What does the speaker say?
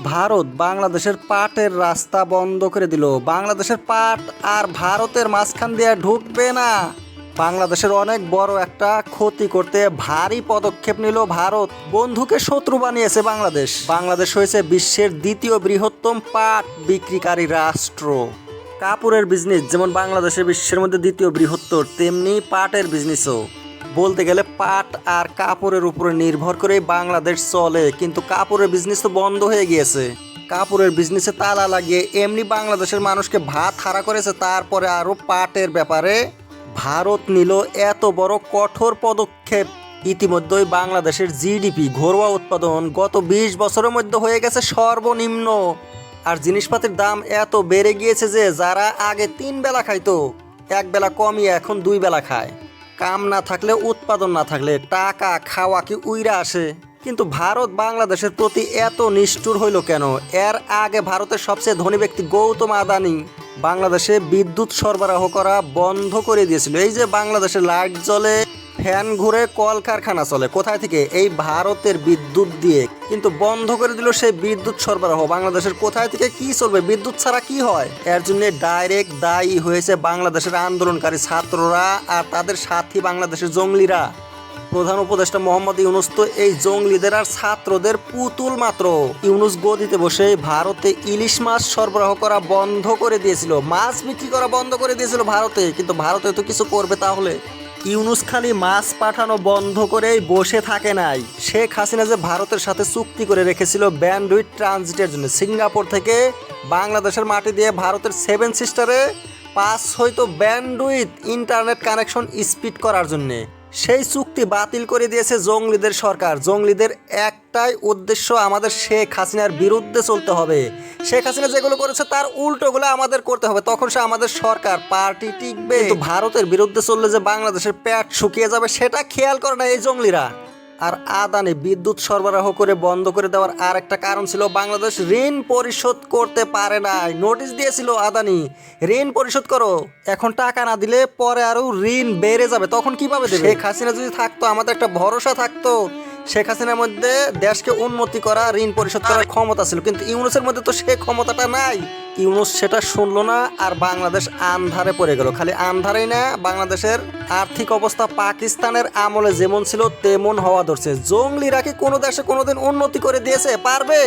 ভারত বাংলাদেশের পাটের রাস্তা বন্ধ করে দিল। বাংলাদেশের পাট আর ভারতের মাঝখান দিয়ে ঢুকবে না। বাংলাদেশের অনেক বড় একটা ক্ষতি করতে ভারী পদক্ষেপ নিল ভারত। বন্ধুকে শত্রু বানিয়েছে বাংলাদেশ। বাংলাদেশ হয়েছে বিশ্বের দ্বিতীয় বৃহত্তম পাট বিক্রিকারী রাষ্ট্র। কাপড়ের বিজনেস যেমন বাংলাদেশের বিশ্বের মধ্যে দ্বিতীয় বৃহত্তর, তেমনি পাটের বিজনেসও। বলতে গেলে পাট আর কাপড়ের উপরে নির্ভর করে বাংলাদেশ চলে, কিন্তু কাপড়ের বিজনেস তো বন্ধ হয়ে গিয়েছে। কাপড়ের বিজনেসে তালা লাগিয়ে এমনি বাংলাদেশের মানুষকে ভাত হারা করেছে, তারপরে আরও পাটের ব্যাপারে ভারত নিল এত বড় কঠোর পদক্ষেপ। ইতিমধ্যেই বাংলাদেশের জিডিপি ঘরোয়া উৎপাদন গত 20 বছরের মধ্যে হয়ে গেছে সর্বনিম্ন। আর জিনিসপাতির দাম এত বেড়ে গিয়েছে যে যারা আগে 3 বেলা খাইতো, এক বেলা কমিয়ে এখন 2 বেলা খায়। কাম না থাকলে, উৎপাদন না থাকলে টাকা খাওয়া কি উইরা আসে? কিন্তু ভারত বাংলাদেশের প্রতি এত নিষ্ঠুর হইল কেন? এর আগে ভারতের সবচেয়ে ধনী ব্যক্তি গৌতম আদানি বাংলাদেশে বিদ্যুৎ সরবরাহ করা বন্ধ করে দিয়েছিল। এই যে বাংলাদেশে লাইট জ্বলে, ফ্যান ঘুরে, কলকারখানা চলে, কোথায় থেকে? এই ভারতের বিদ্যুৎ দিয়ে। কিন্তু বন্ধ করে দিল সেই বিদ্যুৎ সরবরাহ। বাংলাদেশের কোথায় থেকে কি চলবে? বিদ্যুৎ ছাড়া কি হয়? এর জন্য ডাইরেক্ট দায়ী হয়েছে বাংলাদেশের আন্দোলনকারী ছাত্ররা আর তাদের সাথী বাংলাদেশের জঙ্গলিরা। প্রধান উপদেষ্টা মোহাম্মদ ইউনূস তো এই জঙ্গলিদের আর ছাত্রদের পুতুল মাত্র। ইউনূস গদিতে বসে ভারতে ইলিশ মাছ সরবরাহ করা বন্ধ করে দিয়েছিল, মাছ বিক্রি করা বন্ধ করে দিয়েছিল ভারতে। কিন্তু ভারতে তো কিছু করবে তাহলে? ইউনূস খালি মাছ পাঠানো বন্ধ করেই বসে থাকে নাই। শেখ হাসিনা যে ভারতের সাথে চুক্তি করে রেখেছিল ব্যান্ডউইথ ট্রানজিটের জন্য, সিঙ্গাপুর থেকে বাংলাদেশের মাটি দিয়ে ভারতের 7 সিস্টারে পাস হয়তো ব্যান্ডউইথ ইন্টারনেট কানেকশন স্পিড করার জন্যে, সেই চুক্তি বাতিল করে দিয়েছে জঙ্গলিদের সরকার। জঙ্গলিদের একটাই উদ্দেশ্য, আমাদের শেখ হাসিনার বিরুদ্ধে চলতে হবে। শেখ হাসিনা যেগুলো করেছে তার উল্টোগুলো আমাদের করতে হবে, তখন সে আমাদের সরকার, পার্টি টিকবে। কিন্তু ভারতের বিরুদ্ধে চললে যে বাংলাদেশের পেট শুকিয়ে যাবে সেটা খেয়াল করে না এই জঙ্গলিরা। আর আদানি বিদ্যুৎ সরবরাহ করে বন্ধ করে দেওয়ার আর একটা কারণ ছিল বাংলাদেশ ঋণ পরিশোধ করতে পারে নাই। নোটিশ দিয়েছিল আদানি, ঋণ পরিশোধ করো, এখন টাকা না দিলে পরে আরো ঋণ বেড়ে যাবে, তখন কিভাবে দেবে? শেখ হাসিনা যদি থাকতো, আমাদের একটা ভরসা থাকতো। শেখ হাসিনার মধ্যে দেশকে উন্নতি করা, ঋণ পরিশোধ করার ক্ষমতা ছিল, কিন্তু ইউনূসের মধ্যে তো সে ক্ষমতাটা নাই। ইউনূস সেটা শুনলো না, আর বাংলাদেশ আন্ধারে পড়ে গেল। খালি আন্ধারেই না, বাংলাদেশের আর্থিক অবস্থা পাকিস্তানের আমলে যেমন ছিল তেমন হওয়া ধরছে। জঙ্গলিরা কি কোনো দেশে কোনোদিন উন্নতি করে দিয়েছে? পারবে?